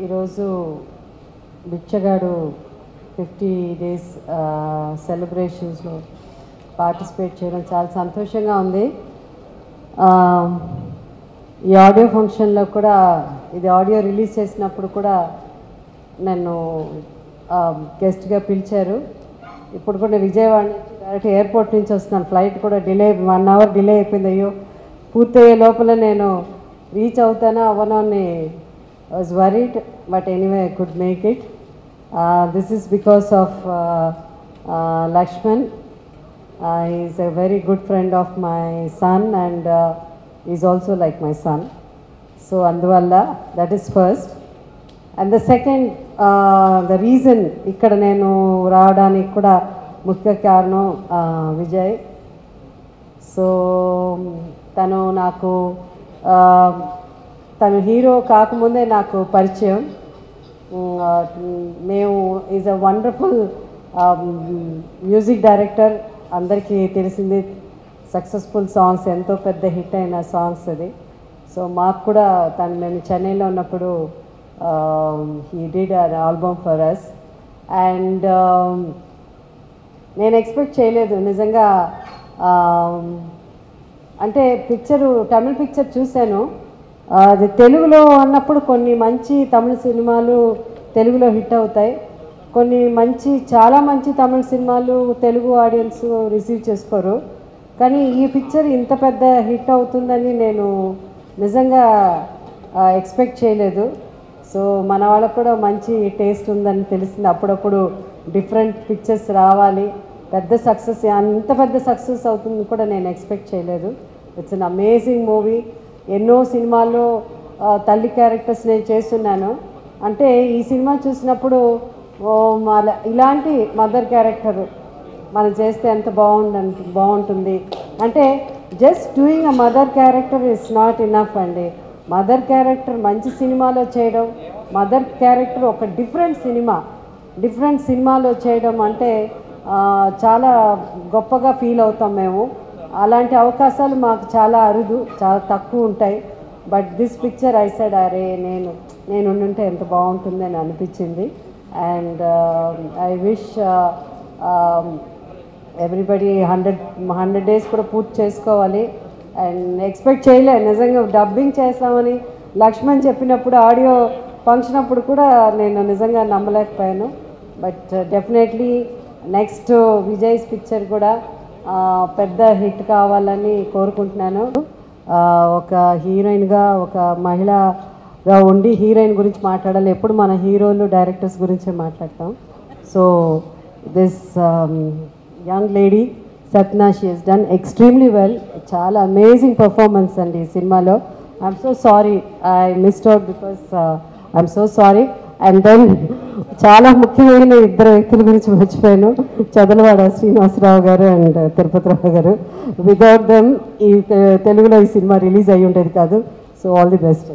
ఈరోజు బిచ్చగాడు 50 days సెలబ్రేషన్స్లో participate చేయడం చాలా సంతోషంగా ఉంది. ఈ ఆడియో ఫంక్షన్లో కూడా ఇది ఆడియో రిలీజ్ చేసినప్పుడు కూడా నన్ను గెస్ట్గా పిలిచారు. ఇప్పుడు కూడా విజయవాడ నుంచి డైరెక్ట్ ఎయిర్పోర్ట్ నుంచి వస్తున్నాను. ఫ్లైట్ కూడా డిలే 1 hour డిలే అయిపోయింది. అయ్యో పూర్తయ్యే లోపల నేను రీచ్ అవుతానా అవ్వనో అని I was worried, but anyway I could make it. This is because of Lakshman. He is a very good friend of my son and he is also like my son. So anduvalla, that is first. And the second, the reason ikkada nenu raavadaniki kuda mukya karanam Vijay. So tanu naku తను hero కాకముందే నాకు పరిచయం. మేము is a wonderful music director. అందరికీ తెలిసింది successful songs, ఎంతో పెద్ద hit అయిన సాంగ్స్ అది. సో మాకు కూడా మేము చెన్నైలో ఉన్నప్పుడు he did an album for us. And నేను ఎక్స్పెక్ట్ చేయలేదు నిజంగా. అంటే తమిళ పిక్చర్ చూశాను, అది తెలుగులో అన్నప్పుడు కొన్ని మంచి తమిళ సినిమాలు తెలుగులో హిట్ అవుతాయి, కొన్ని చాలా మంచి తమిళ సినిమాలు తెలుగు ఆడియన్స్ రిసీవ్ చేసుకోరు. కానీ ఈ పిక్చర్ ఇంత పెద్ద హిట్ అవుతుందని నేను నిజంగా ఎక్స్పెక్ట్ చేయలేదు. సో మన వాళ్ళకు కూడా మంచి టేస్ట్ ఉందని తెలిసింది. అప్పుడప్పుడు డిఫరెంట్ పిక్చర్స్ రావాలి, పెద్ద సక్సెస్, అంత పెద్ద సక్సెస్ అవుతుంది కూడా నేను ఎక్స్పెక్ట్ చేయలేదు. It's an amazing movie. ఎన్నో సినిమాల్లో తల్లి క్యారెక్టర్స్ నేను చేస్తున్నాను. అంటే ఈ సినిమా చూసినప్పుడు ఇలాంటి మదర్ క్యారెక్టర్ మనం చేస్తే ఎంత బాగుంటుంది. అంటే just doing a mother character is not enough అండి. మదర్ క్యారెక్టర్ మంచి సినిమాలో చేయడం, మదర్ క్యారెక్టర్ ఒక డిఫరెంట్ సినిమాలో చేయడం అంటే చాలా గొప్పగా ఫీల్ అవుతాం మేము. అలాంటి అవకాశాలు మాకు చాలా అరుదు, చాలా తక్కువ ఉంటాయి. But this picture I said అరే నేను ఉంటే ఎంత బాగుంటుంది అని అనిపించింది. And I wish everybody 100 days కూడా పూర్తి చేసుకోవాలి. అండ్ ఎక్స్పెక్ట్ చేయలేదు నిజంగా డబ్బింగ్ చేస్తామని లక్ష్మణ్ చెప్పినప్పుడు, ఆడియో ఫంక్షన్ అప్పుడు కూడా నేను నిజంగా నమ్మలేకపోయాను. But definitely next Vijay's picture కూడా పెద్ద హిట్ కావాలని కోరుకుంటున్నాను. ఒక హీరోయిన్గా, ఒక మహిళగా ఉండి హీరోయిన్ గురించి మాట్లాడాలి. ఎప్పుడు మన హీరోలు డైరెక్టర్స్ గురించే మాట్లాడతాం. So this young lady Satna, she has done extremely well. చాలా అమేజింగ్ పర్ఫార్మెన్స్ అండి ఈ సినిమాలో. I'm so sorry I missed out because I'm so sorry. And then చాలా ముఖ్యమైన 2 వ్యక్తుల గురించి మర్చిపోయాను, చదలవాడ శ్రీనివాసరావు గారు అండ్ తిరుపతిరావు గారు. వితౌట్ దెమ్ ఈ తెలుగులో ఈ సినిమా రిలీజ్ అయ్యి ఉండేది కాదు. So all the best.